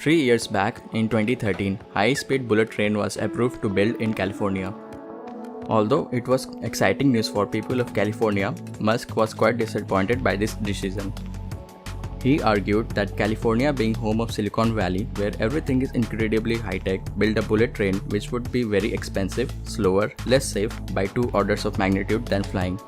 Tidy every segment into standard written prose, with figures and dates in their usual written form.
3 years back, in 2013, high-speed bullet train was approved to build in California. Although it was exciting news for people of California, Musk was quite disappointed by this decision. He argued that California, being home of Silicon Valley, where everything is incredibly high-tech, build a bullet train which would be very expensive, slower, less safe by 2 orders of magnitude than flying.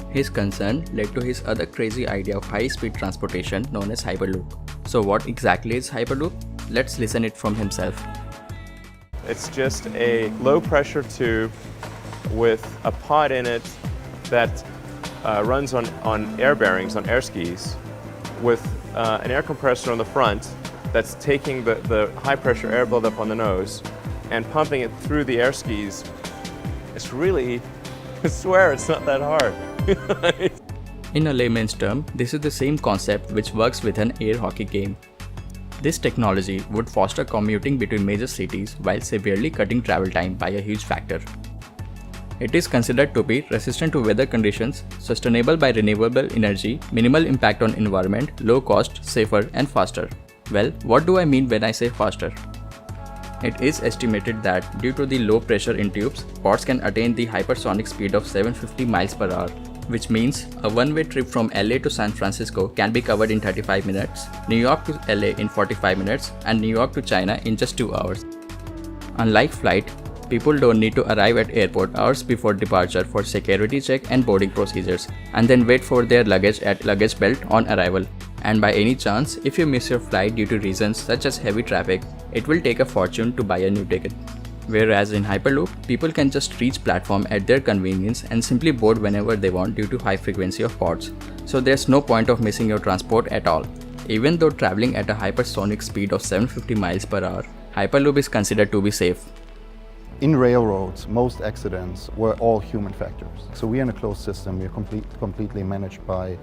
His concern led to his other crazy idea of high-speed transportation known as Hyperloop. So what exactly is Hyperloop? Let's listen it from himself. It's just a low-pressure tube with a pod in it that runs on air bearings, on air skis, with an air compressor on the front that's taking the high-pressure air buildup on the nose and pumping it through the air skis. It's really, I swear it's not that hard. In a layman's term, this is the same concept which works with an air hockey game. This technology would foster commuting between major cities while severely cutting travel time by a huge factor. It is considered to be resistant to weather conditions, sustainable by renewable energy, minimal impact on environment, low cost, safer and faster. Well, what do I mean when I say faster? It is estimated that due to the low pressure in tubes, pods can attain the hypersonic speed of 750 miles per hour, which means a one-way trip from LA to San Francisco can be covered in 35 minutes, New York to LA in 45 minutes, and New York to China in just 2 hours. Unlike flight, people don't need to arrive at airport hours before departure for security check and boarding procedures, and then wait for their luggage at luggage belt on arrival. And by any chance, if you miss your flight due to reasons such as heavy traffic, it will take a fortune to buy a new ticket. Whereas in Hyperloop, people can just reach platform at their convenience and simply board whenever they want due to high frequency of pods. So there's no point of missing your transport at all. Even though traveling at a hypersonic speed of 750 miles per hour, Hyperloop is considered to be safe. In railroads, most accidents were all human factors. So we are in a closed system, we are completely managed by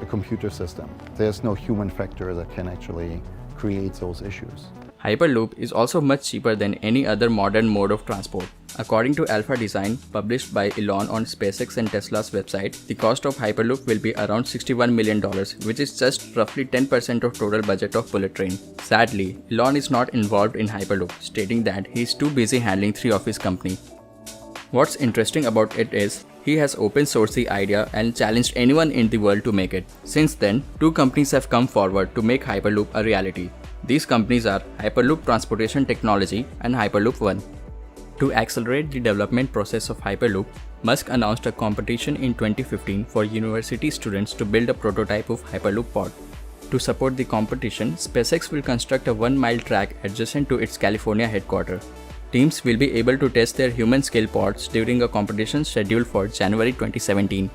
a computer system. There's no human factor that can actually create those issues. Hyperloop is also much cheaper than any other modern mode of transport. According to Alpha Design, published by Elon on SpaceX and Tesla's website, the cost of Hyperloop will be around $61 million, which is just roughly 10% of total budget of bullet train. Sadly, Elon is not involved in Hyperloop, stating that he is too busy handling 3 of his company. What's interesting about it is, he has open sourced the idea and challenged anyone in the world to make it. Since then, 2 companies have come forward to make Hyperloop a reality. These companies are Hyperloop Transportation Technology and Hyperloop One. To accelerate the development process of Hyperloop, Musk announced a competition in 2015 for university students to build a prototype of Hyperloop pod. To support the competition, SpaceX will construct a 1-mile track adjacent to its California headquarters. Teams will be able to test their human-scale pods during a competition scheduled for January 2017.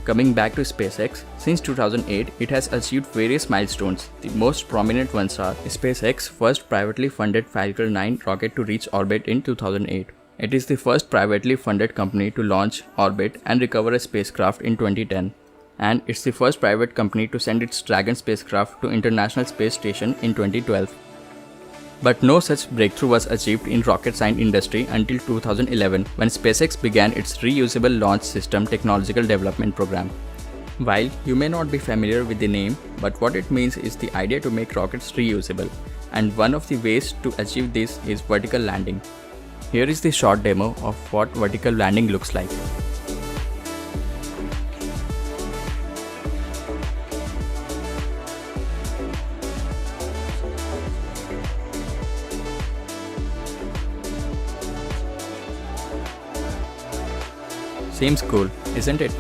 Coming back to SpaceX, since 2008, it has achieved various milestones. The most prominent ones are SpaceX's first privately funded Falcon 9 rocket to reach orbit in 2008. It is the first privately funded company to launch, orbit, and recover a spacecraft in 2010. And it's the first private company to send its Dragon spacecraft to International Space Station in 2012. But no such breakthrough was achieved in rocket science industry until 2011 when SpaceX began its Reusable Launch System Technological Development Program. While you may not be familiar with the name, but what it means is the idea to make rockets reusable, and one of the ways to achieve this is vertical landing. Here is the short demo of what vertical landing looks like. Seems cool, isn't it?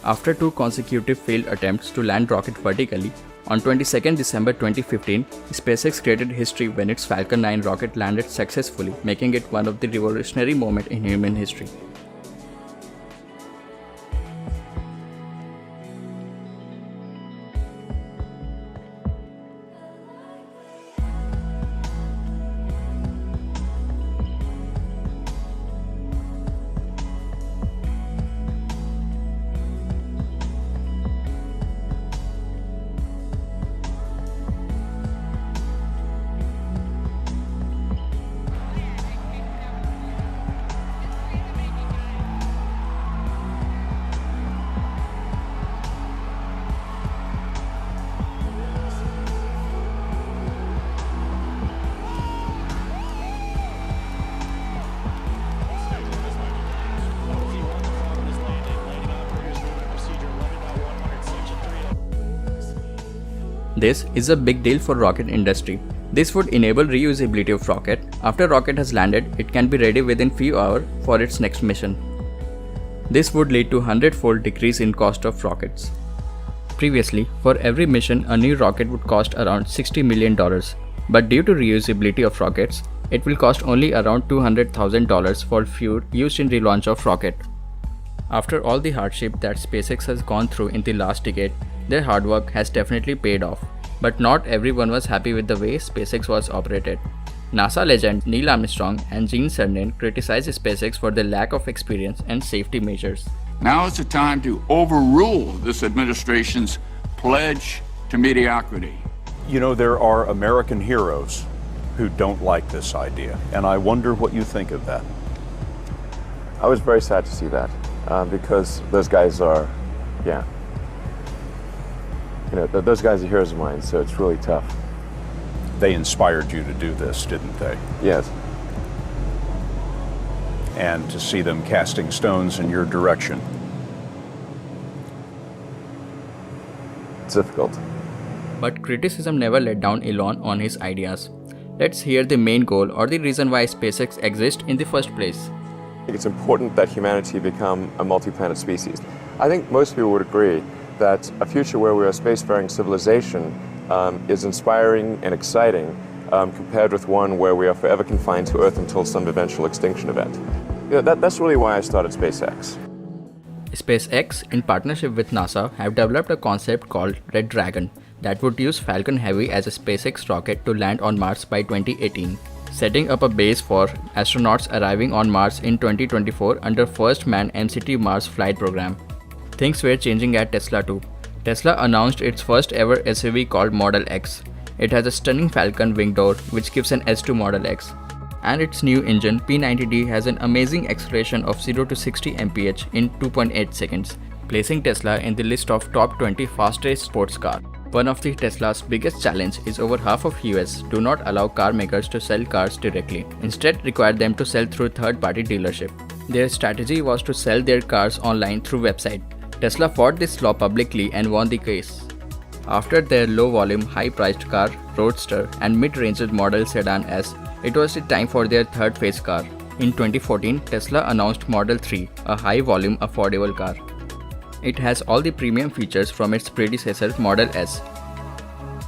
After 2 consecutive failed attempts to land rocket vertically, on 22nd December 2015, SpaceX created history when its Falcon 9 rocket landed successfully, making it one of the revolutionary moments in human history. This is a big deal for rocket industry. This would enable reusability of rocket. After rocket has landed, it can be ready within few hours for its next mission. This would lead to 100-fold decrease in cost of rockets. Previously, for every mission, a new rocket would cost around $60 million, but due to reusability of rockets, it will cost only around $200,000 for fuel used in relaunch of rocket. After all the hardship that SpaceX has gone through in the last decade, their hard work has definitely paid off. But not everyone was happy with the way SpaceX was operated. NASA legend Neil Armstrong and Gene Cernan criticized SpaceX for their lack of experience and safety measures. Now is the time to overrule this administration's pledge to mediocrity. You know, there are American heroes who don't like this idea, and I wonder what you think of that. I was very sad to see that because those guys are, those guys are heroes of mine, so it's really tough. They inspired you to do this, didn't they? Yes. And to see them casting stones in your direction. It's difficult. But criticism never let down Elon on his ideas. Let's hear the main goal or the reason why SpaceX exists in the first place. I think it's important that humanity become a multi-planet species. I think most people would agree that a future where we are a spacefaring civilization is inspiring and exciting compared with one where we are forever confined to Earth until some eventual extinction event. That's really why I started SpaceX. SpaceX, in partnership with NASA, have developed a concept called Red Dragon that would use Falcon Heavy as a SpaceX rocket to land on Mars by 2018, setting up a base for astronauts arriving on Mars in 2024 under First Man MCT Mars flight program. Things were changing at Tesla too. Tesla announced its first ever SUV called Model X. It has a stunning Falcon wing door which gives an edge to Model X. And its new engine P90D has an amazing acceleration of 0 to 60 mph in 2.8 seconds, placing Tesla in the list of top 20 fastest sports car. One of the Tesla's biggest challenge is over half of US do not allow car makers to sell cars directly, instead require them to sell through third-party dealership. Their strategy was to sell their cars online through website. Tesla fought this law publicly and won the case. After their low-volume, high-priced car, Roadster, and mid-range model sedan S, it was the time for their third phase car. In 2014, Tesla announced Model 3, a high-volume, affordable car. It has all the premium features from its predecessor Model S.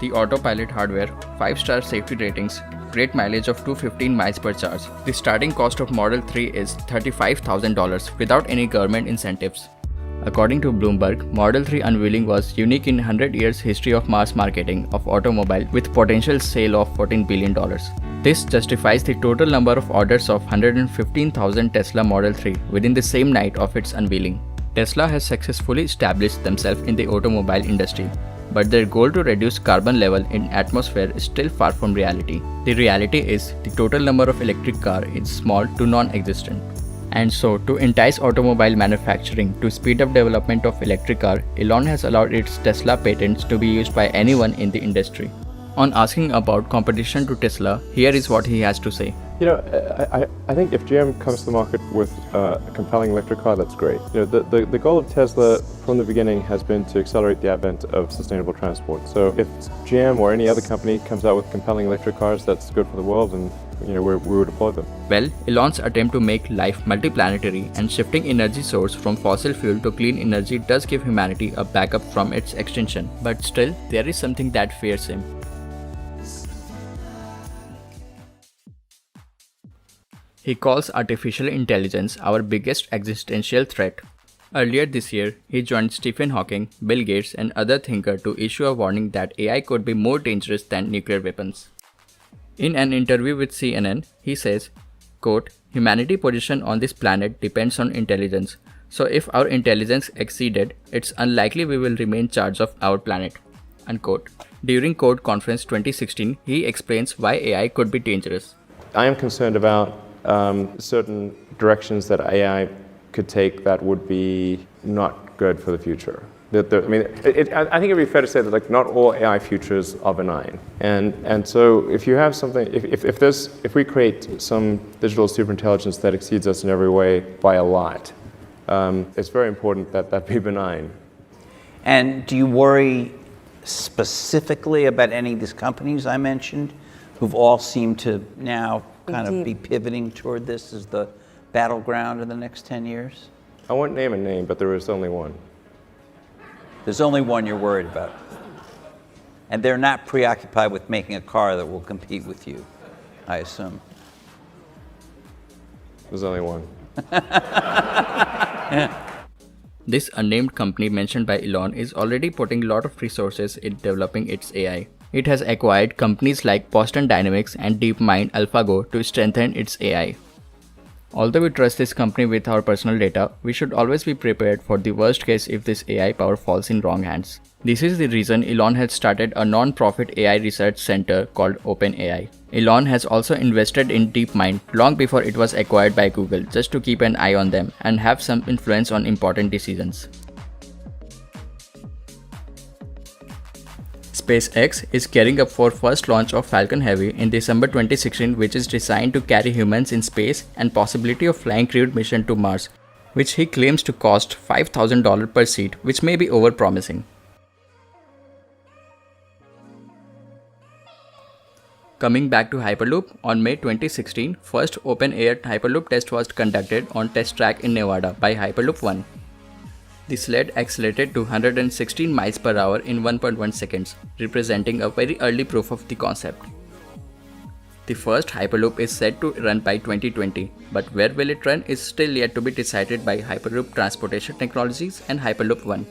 The autopilot hardware, 5-star safety ratings, great mileage of 215 miles per charge. The starting cost of Model 3 is $35,000 without any government incentives. According to Bloomberg, Model 3 unveiling was unique in 100 years history of mass marketing of automobile with potential sale of $14 billion. This justifies the total number of orders of 115,000 Tesla Model 3 within the same night of its unveiling. Tesla has successfully established themselves in the automobile industry, but their goal to reduce carbon level in atmosphere is still far from reality. The reality is the total number of electric car is small to non-existent. And so, to entice automobile manufacturing to speed up development of electric car, Elon has allowed its Tesla patents to be used by anyone in the industry. On asking about competition to Tesla, here is what he has to say. I think if GM comes to the market with a compelling electric car, that's great. The goal of Tesla from the beginning has been to accelerate the advent of sustainable transport. So if GM or any other company comes out with compelling electric cars, that's good for the world, and we would applaud them. Well, Elon's attempt to make life multiplanetary and shifting energy source from fossil fuel to clean energy does give humanity a backup from its extinction. But still, there is something that fears him. He calls artificial intelligence our biggest existential threat. Earlier this year, he joined Stephen Hawking, Bill Gates, and other thinkers to issue a warning that AI could be more dangerous than nuclear weapons. In an interview with CNN, he says, quote, "Humanity's position on this planet depends on intelligence. So if our intelligence exceeded, it's unlikely we will remain in charge of our planet." Unquote. During Code Conference 2016, he explains why AI could be dangerous. I am concerned about certain directions that AI could take that would be not good for the future. I think it'd be fair to say that not all AI futures are benign, and so if you have something, if we create some digital superintelligence that exceeds us in every way by a lot, it's very important that that be benign. And do you worry specifically about any of these companies I mentioned, who've all seemed to now kind of be pivoting toward this as the battleground in the next 10 years? I won't name a name, but there is only one. There's only one you're worried about. And they're not preoccupied with making a car that will compete with you, I assume. There's only one. This unnamed company mentioned by Elon is already putting a lot of resources in developing its AI. It has acquired companies like Boston Dynamics and DeepMind AlphaGo to strengthen its AI. Although we trust this company with our personal data, we should always be prepared for the worst case if this AI power falls in wrong hands. This is the reason Elon has started a non-profit AI research center called OpenAI. Elon has also invested in DeepMind long before it was acquired by Google, just to keep an eye on them and have some influence on important decisions. SpaceX is gearing up for first launch of Falcon Heavy in December 2016, which is designed to carry humans in space and possibility of flying crewed mission to Mars, which he claims to cost $5,000 per seat, which may be over-promising. Coming back to Hyperloop, on May 2016, first open-air Hyperloop test was conducted on test track in Nevada by Hyperloop One. The sled accelerated to 116 miles per hour in 1.1 seconds, representing a very early proof of the concept. The first Hyperloop is set to run by 2020, but where will it run is still yet to be decided by Hyperloop Transportation Technologies and Hyperloop One.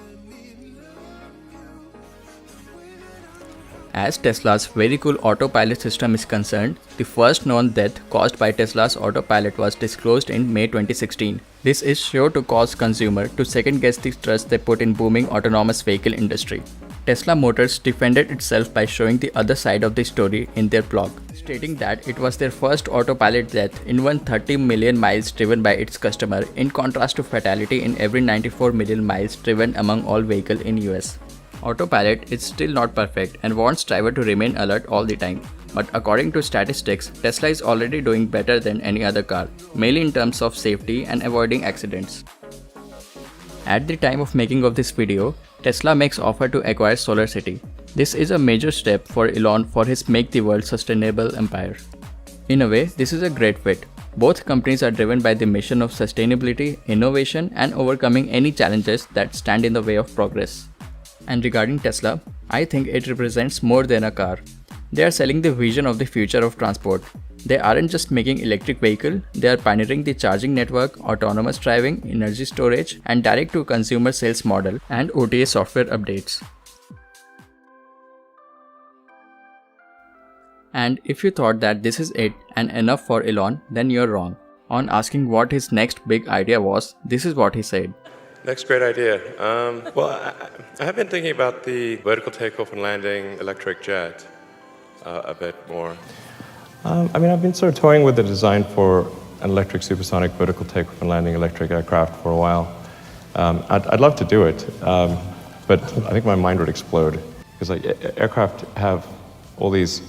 As Tesla's very cool autopilot system is concerned, the first known death caused by Tesla's autopilot was disclosed in May 2016. This is sure to cause consumers to second-guess the trust they put in booming autonomous vehicle industry. Tesla Motors defended itself by showing the other side of the story in their blog, stating that it was their first autopilot death in 130 million miles driven by its customer, in contrast to fatality in every 94 million miles driven among all vehicles in US. Autopilot is still not perfect and wants driver to remain alert all the time, but according to statistics, Tesla is already doing better than any other car, mainly in terms of safety and avoiding accidents. At the time of making of this video, Tesla makes offer to acquire SolarCity. This is a major step for Elon for his make the world sustainable empire. In a way, this is a great fit. Both companies are driven by the mission of sustainability, innovation, and overcoming any challenges that stand in the way of progress. And regarding Tesla, I think it represents more than a car. They are selling the vision of the future of transport. They aren't just making electric vehicle, they are pioneering the charging network, autonomous driving, energy storage, and direct-to-consumer sales model and OTA software updates. And if you thought that this is it and enough for Elon, then you're wrong. On asking what his next big idea was, this is what he said. Next great idea. I have been thinking about the vertical takeoff and landing electric jet a bit more. I've been sort of toying with the design for an electric supersonic vertical takeoff and landing electric aircraft for a while. I'd love to do it, but I think my mind would explode because aircraft have all these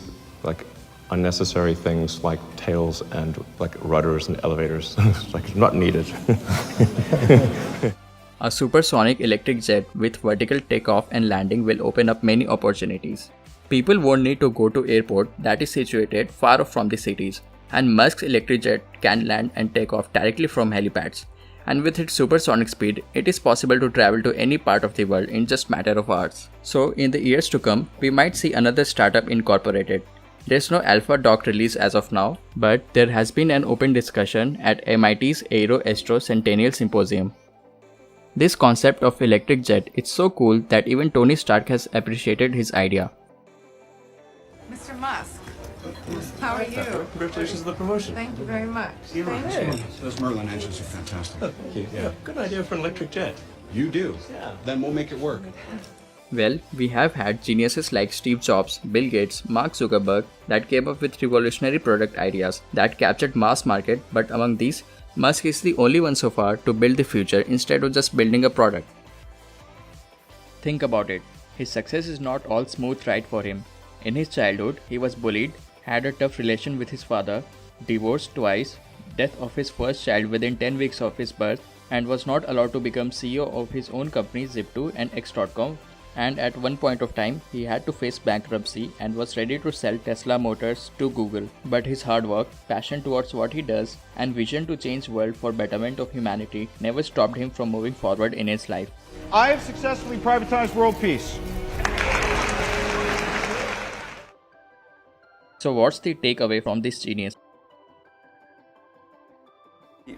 unnecessary things like tails and rudders and elevators, not needed. A supersonic electric jet with vertical takeoff and landing will open up many opportunities. People won't need to go to airport that is situated far off from the cities, and Musk's electric jet can land and take off directly from helipads. And with its supersonic speed, it is possible to travel to any part of the world in just matter of hours. So in the years to come, we might see another startup incorporated. There's no alpha doc release as of now, but there has been an open discussion at MIT's Aero Astro Centennial Symposium. This concept of electric jet is so cool that even Tony Stark has appreciated his idea. Mr. Musk, how are you? Congratulations on the promotion. Thank you very much. Thank you. Those Merlin engines are fantastic. Thank you. Yeah. Good idea for an electric jet. You do? Yeah. Then we'll make it work. Well, we have had geniuses like Steve Jobs, Bill Gates, Mark Zuckerberg that came up with revolutionary product ideas that captured mass market, but among these, Musk is the only one so far to build the future instead of just building a product. Think about it. His success is not all smooth ride for him. In his childhood, he was bullied, had a tough relation with his father, divorced twice, death of his first child within 10 weeks of his birth, and was not allowed to become CEO of his own company Zip2 and X.com, and at one point of time he had to face bankruptcy and was ready to sell Tesla Motors to Google. But his hard work, passion towards what he does, and vision to change world for betterment of humanity never stopped him from moving forward in his life. I have successfully privatized world peace. So what's the takeaway from this genius?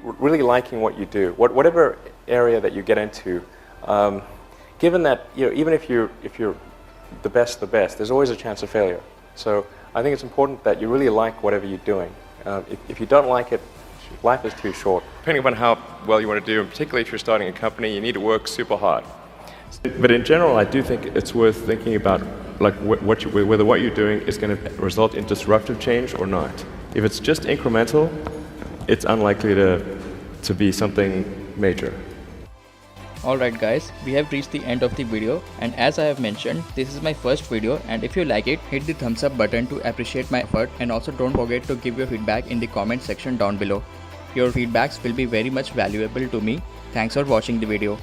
Really liking what you do, whatever area that you get into, given that even if you're the best, there's always a chance of failure. So I think it's important that you really like whatever you're doing. If you don't like it, life is too short. Depending on how well you want to do, and particularly if you're starting a company, you need to work super hard. But in general, I do think it's worth thinking about whether what you're doing is going to result in disruptive change or not. If it's just incremental, it's unlikely to be something major. Alright guys, we have reached the end of the video, and as I have mentioned, this is my first video, and if you like it, hit the thumbs up button to appreciate my effort, and also don't forget to give your feedback in the comment section down below. Your feedbacks will be very much valuable to me. Thanks for watching the video.